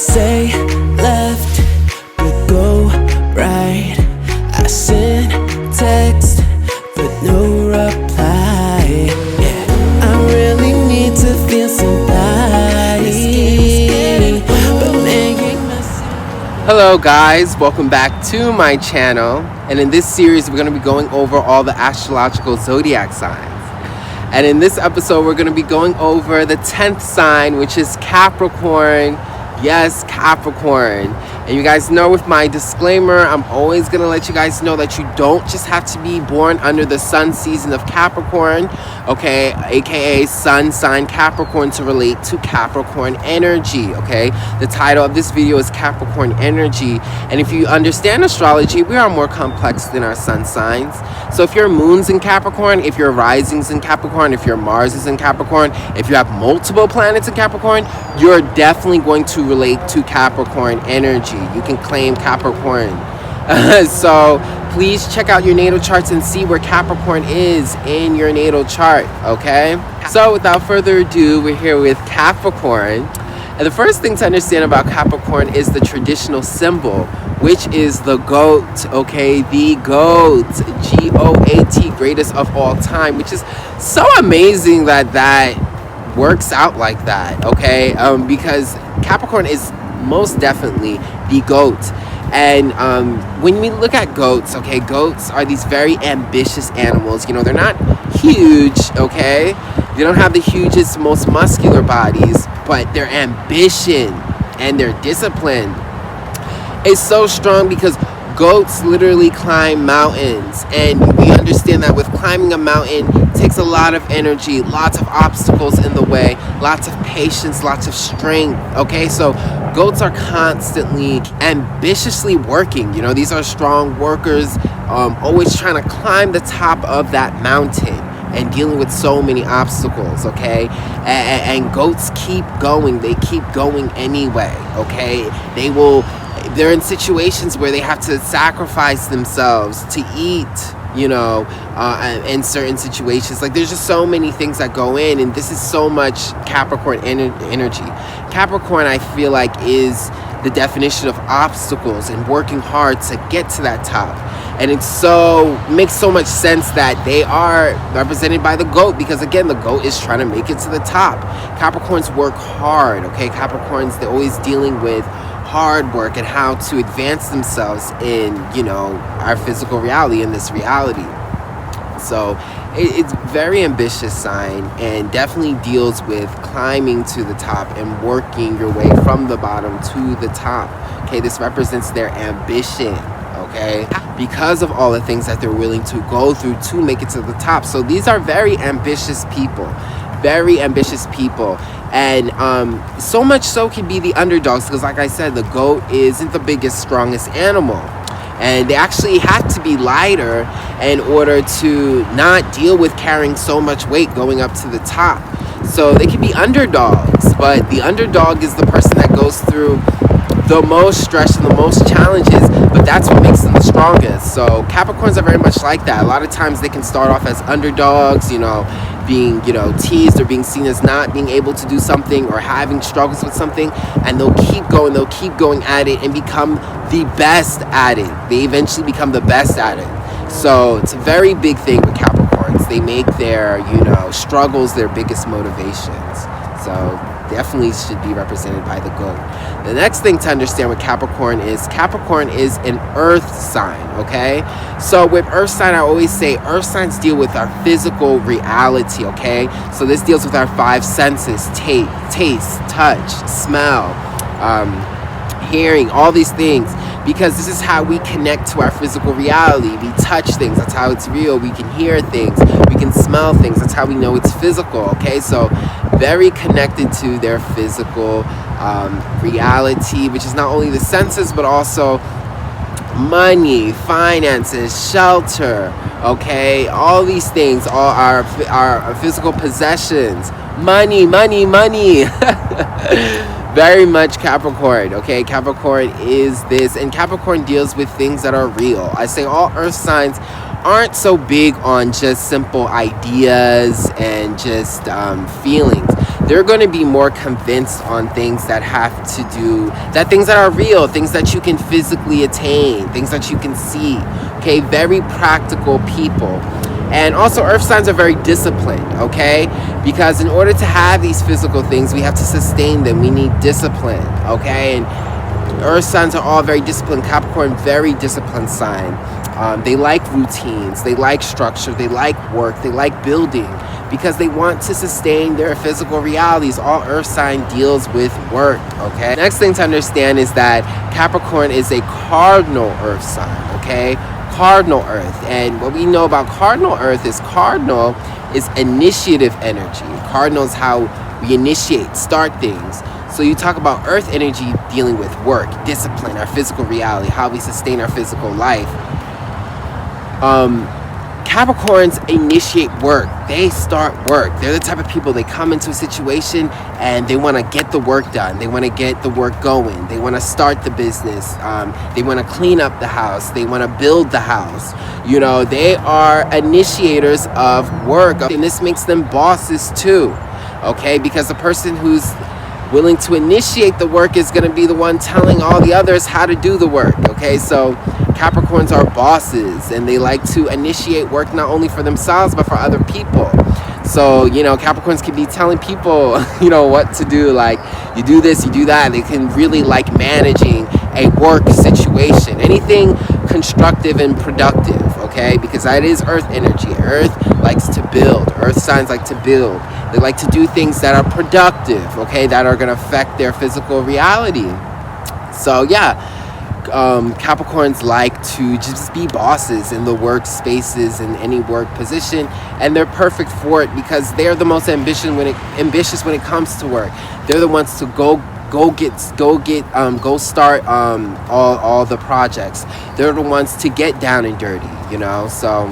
say left, but go right. I sent text, but no reply. Yeah, I really need to feel somebody, but making myself. Hello guys, welcome back to my channel, and in this series we're going to be going over all the astrological zodiac signs. And in this episode we're going to be going over the 10th sign, which is Capricorn. Yes, Capricorn. And you guys know, with my disclaimer, I'm always going to let you guys know that you don't just have to be born under the sun season of Capricorn, okay, aka sun sign Capricorn, to relate to Capricorn energy, okay? The title of this video is Capricorn Energy. And if you understand astrology, we are more complex than our sun signs. So if your moon's in Capricorn, if your rising's in Capricorn, if your Mars is in Capricorn, if you have multiple planets in Capricorn, you're definitely going to relate to Capricorn energy. You can claim Capricorn. So please check out your natal charts and see where Capricorn is in your natal chart, okay? So without further ado, we're here with Capricorn. And the first thing to understand about Capricorn is the traditional symbol, which is the goat, okay? The goat, G-O-A-T, greatest of all time, which is so amazing that that works out like that, okay? Because Capricorn is most definitely the goat. And when we look at goats, okay, goats are these very ambitious animals. You know, they're not huge, okay? They don't have the hugest, most muscular bodies, but their ambition and their discipline is so strong, because goats literally climb mountains. And we understand that with climbing a mountain, it takes a lot of energy, lots of obstacles in the way, lots of patience, lots of strength, okay? So goats are constantly ambitiously working. You know, these are strong workers, always trying to climb the top of that mountain and dealing with so many obstacles, okay? And goats keep going. They keep going anyway, okay? They're in situations where they have to sacrifice themselves to eat, you know, in certain situations. Like, there's just so many things that go in, and this is so much Capricorn energy. Capricorn, I feel like, is the definition of obstacles and working hard to get to that top. And it makes so much sense that they are represented by the goat, because again, the goat is trying to make it to the top. Capricorns work hard, okay? Capricorns, they're always dealing with hard work and how to advance themselves in, you know, our physical reality, in this reality. So it's very ambitious sign, and definitely deals with climbing to the top and working your way from the bottom to the top, okay? This represents their ambition, okay, because of all the things that they're willing to go through to make it to the top. So these are very ambitious people, and so much so can be the underdogs, because like I said, the goat isn't the biggest, strongest animal, and they actually have to be lighter in order to not deal with carrying so much weight going up to the top. So they can be underdogs, but the underdog is the person that goes through the most stress and the most challenges, but that's what makes them the strongest. So Capricorns are very much like that. A lot of times they can start off as underdogs, you know, being, you know, teased or being seen as not being able to do something or having struggles with something, and they'll keep going at it and become the best at it. They eventually become the best at it. So it's a very big thing with Capricorns. They make their, you know, struggles their biggest motivations. So definitely should be represented by the goat. The next thing to understand with Capricorn is an earth sign, okay? So with earth sign, I always say earth signs deal with our physical reality, okay? So this deals with our five senses: taste, touch, smell, hearing, all these things, because this is how we connect to our physical reality. We touch things, that's how it's real. We can hear things, we can smell things, that's how we know it's physical, okay? So very connected to their physical reality, which is not only the senses, but also money, finances, shelter, okay? All these things, all our physical possessions, money. Very much Capricorn, okay? Capricorn is this, and Capricorn deals with things that are real. I say all earth signs aren't so big on just simple ideas and just feelings. They're going to be more convinced on things that have to do, that things that are real, things that you can physically attain, things that you can see. Okay, very practical people. And also earth signs are very disciplined, okay? Because in order to have these physical things, we have to sustain them. We need discipline, okay? And earth signs are all very disciplined. Capricorn, very disciplined sign. They like routines, they like structure, they like work, they like building, because they want to sustain their physical realities. All earth sign deals with work, okay? Next thing to understand is that Capricorn is a cardinal earth sign, okay? Cardinal earth. And what we know about cardinal earth is cardinal is initiative energy. Cardinal is how we initiate, start things. So you talk about earth energy dealing with work, discipline, our physical reality, how we sustain our physical life. Capricorns initiate work. They start work. They're the type of people, they come into a situation and they want to get the work done. They want to get the work going. They want to start the business. They want to clean up the house. They want to build the house. You know, they are initiators of work. And this makes them bosses too. Okay, because the person who's willing to initiate the work is going to be the one telling all the others how to do the work. Okay, so Capricorns are bosses and they like to initiate work not only for themselves but for other people. So, you know, Capricorns can be telling people, you know, what to do, like you do this, you do that. They can really like managing a work situation, anything constructive and productive, okay? Because that is earth energy. Earth likes to build. Earth signs like to build. They like to do things that are productive, okay, that are going to affect their physical reality. So yeah, Capricorns like to just be bosses in the work spaces, in any work position, and they're perfect for it because they're the most ambitious when it comes to work. They're the ones to go start all the projects. They're the ones to get down and dirty, you know. So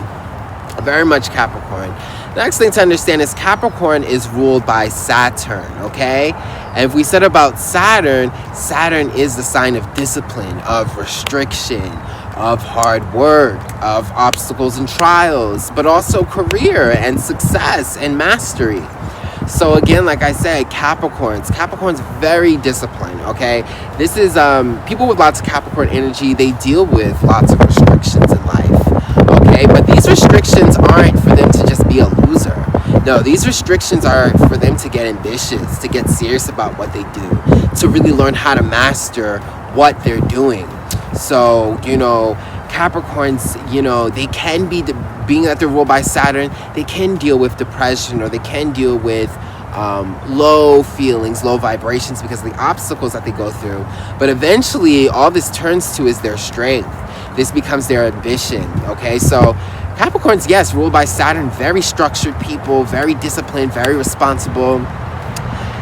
very much Capricorn. Next thing to understand is Capricorn is ruled by Saturn, okay? And if we said about Saturn, Saturn is the sign of discipline, of restriction, of hard work, of obstacles and trials, but also career and success and mastery. So again, like I said, Capricorn's very disciplined, okay? This is, people with lots of Capricorn energy, they deal with lots of restrictions in life, okay? But these restrictions aren't for them to just be a loser. No, these restrictions are for them to get ambitious, to get serious about what they do, to really learn how to master what they're doing. So, you know, Capricorns, you know, they can be, being that they're ruled by Saturn, they can deal with depression, or they can deal with low feelings, low vibrations because of the obstacles that they go through. But eventually, all this turns to is their strength. This becomes their ambition, okay? So Capricorns, yes, ruled by Saturn, very structured people, very disciplined, very responsible.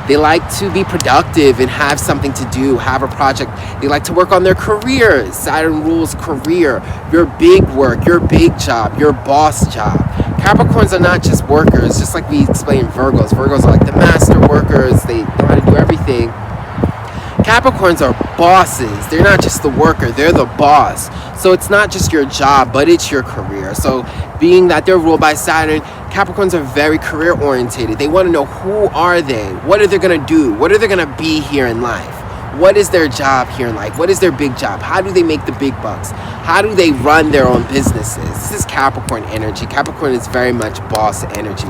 They like to be productive and have something to do, have a project. They like to work on their career. Saturn rules career, your big work, your big job, your boss job. Capricorns are not just workers, just like we explained Virgos. Virgos are like the master workers. They know how to do everything. Capricorns are bosses. They're not just the worker, they're the boss. So it's not just your job, but it's your career. So being that they're ruled by Saturn, Capricorns are very career orientated. They want to know, who are they? What are they going to do? What are they going to be here in life? What is their job here in life? What is their big job? How do they make the big bucks? How do they run their own businesses? This is Capricorn energy. Capricorn is very much boss energy.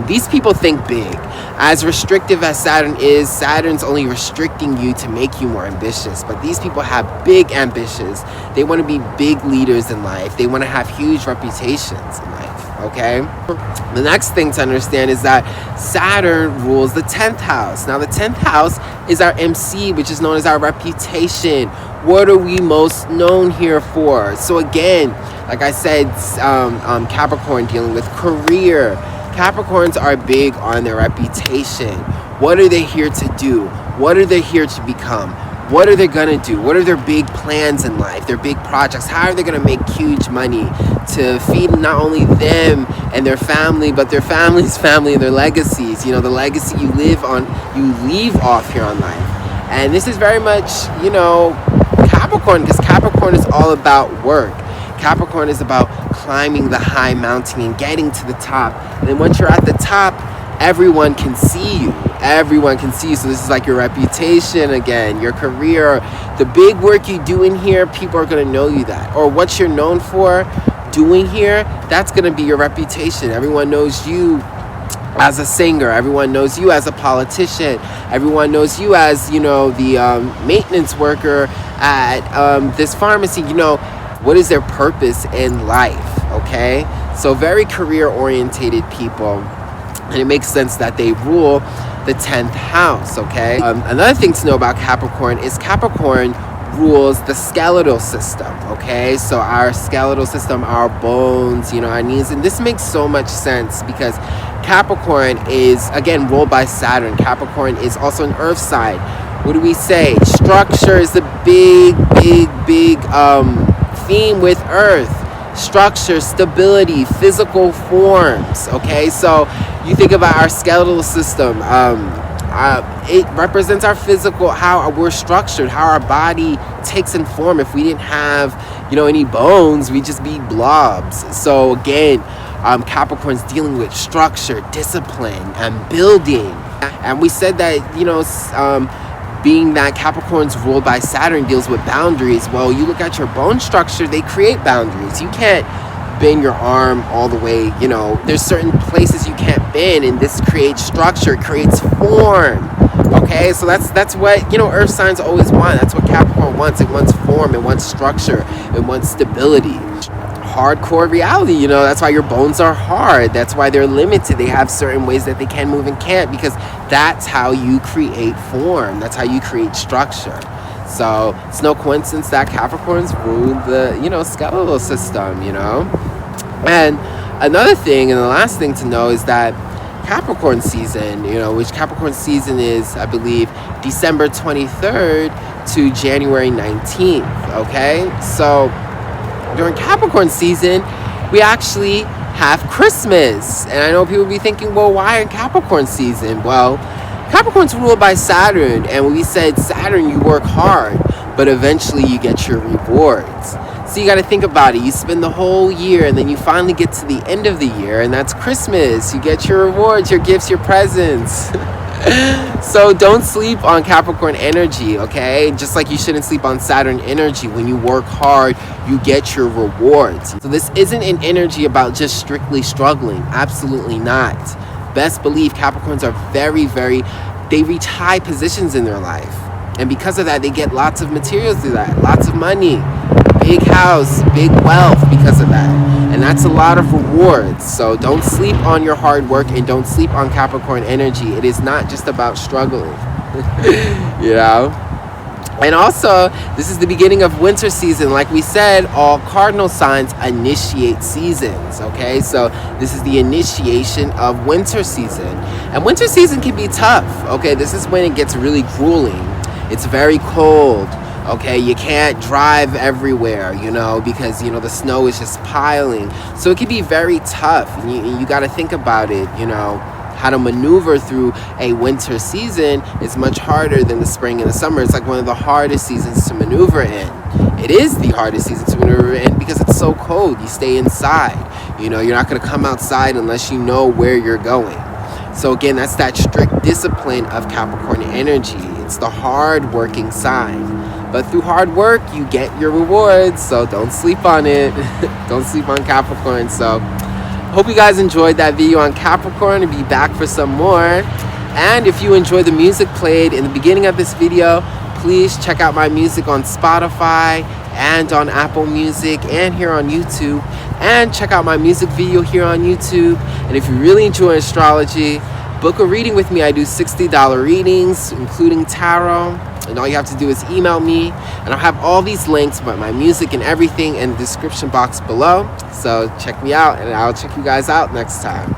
These people think big. As restrictive as Saturn is, Saturn's only restricting you to make you more ambitious. But these people have big ambitions. They want to be big leaders in life. They want to have huge reputations in life. Okay? The next thing to understand is that Saturn rules the 10th house. Now, the 10th house is our MC, which is known as our reputation. What are we most known here for? So again, like I said, Capricorn dealing with career. Capricorns are big on their reputation. What are they here to do? What are they here to become? What are they going to do? What are their big plans in life, their big projects? How are they going to make huge money to feed not only them and their family, but their family's family and their legacies? You know, the legacy you leave off here on life. And this is very much, you know, Capricorn, because Capricorn is all about work. Capricorn is about climbing the high mountain and getting to the top. And then once you're at the top, everyone can see you. Everyone can see you. So this is like your reputation again, your career, the big work you do in here, people are going to know you that. Or what you're known for doing here, that's going to be your reputation. Everyone knows you as a singer, everyone knows you as a politician, everyone knows you as, you know, the maintenance worker at this pharmacy. You know, what is their purpose in life? Okay, so very career orientated people, and it makes sense that they rule the 10th house. Okay, another thing to know about Capricorn is Capricorn rules the skeletal system. Okay, so our skeletal system, our bones, you know, our knees, and this makes so much sense because Capricorn is again ruled by Saturn. Capricorn is also an earth sign. What do we say? Structure is the big theme with earth. Structure, stability, physical forms. Okay, so you think about our skeletal system, it represents our physical, how we're structured, how our body takes in form. If we didn't have, you know, any bones, we'd just be blobs. So again, Capricorn's dealing with structure, discipline, and building. And we said that, you know, being that Capricorn's ruled by Saturn deals with boundaries. Well, you look at your bone structure, they create boundaries. You can't bend your arm all the way, you know, there's certain places you can't bend, and this creates structure, creates form. Okay, so that's what, you know, earth signs always want. That's what Capricorn wants. It wants form, it wants structure, it wants stability. Hardcore reality, you know, that's why your bones are hard, that's why they're limited. They have certain ways that they can move and can't, because that's how you create form, that's how you create structure. So it's no coincidence that Capricorns rule the, you know, skeletal system, you know. And another thing, and the last thing to know, is that Capricorn season, you know, which Capricorn season is, I believe, December 23rd to January 19th. Okay, so during Capricorn season, we actually have Christmas. And I know people be thinking, well, why in Capricorn season? Well, Capricorn's ruled by Saturn, and we said Saturn, you work hard, but eventually you get your rewards. So you got to think about it. You spend the whole year, and then you finally get to the end of the year, and that's Christmas. You get your rewards, your gifts, your presents. So don't sleep on Capricorn energy, okay? Just like you shouldn't sleep on Saturn energy. When you work hard, you get your rewards. So this isn't an energy about just strictly struggling. Absolutely not. Best believe Capricorns are they reach high positions in their life. And because of that, they get lots of materials through that, lots of money, big house, big wealth because of that. And that's a lot of rewards. So don't sleep on your hard work, and don't sleep on Capricorn energy. It is not just about struggling, you know? And also, this is the beginning of winter season. Like we said, all cardinal signs initiate seasons, okay? So this is the initiation of winter season. And winter season can be tough, okay? This is when it gets really grueling. It's very cold, okay? You can't drive everywhere, you know, because, you know, the snow is just piling. So it can be very tough. And you got to think about it, you know. How to maneuver through a winter season is much harder than the spring and the summer. It's like one of the hardest seasons to maneuver in. It is the hardest season to maneuver in because it's so cold. You stay inside. You know, you're not going to come outside unless you know where you're going. So again, that's that strict discipline of Capricorn energy. It's the hard-working sign. But through hard work, you get your rewards. So don't sleep on it. Don't sleep on Capricorn. So hope you guys enjoyed that video on Capricorn, and be back for some more. And if you enjoyed the music played in the beginning of this video, please check out my music on Spotify and on Apple Music and here on YouTube. And check out my music video here on YouTube. And if you really enjoy astrology, book a reading with me. I do $60 readings, including tarot. And all you have to do is email me, and I'll have all these links about my music and everything in the description box below. So check me out, and I'll check you guys out next time.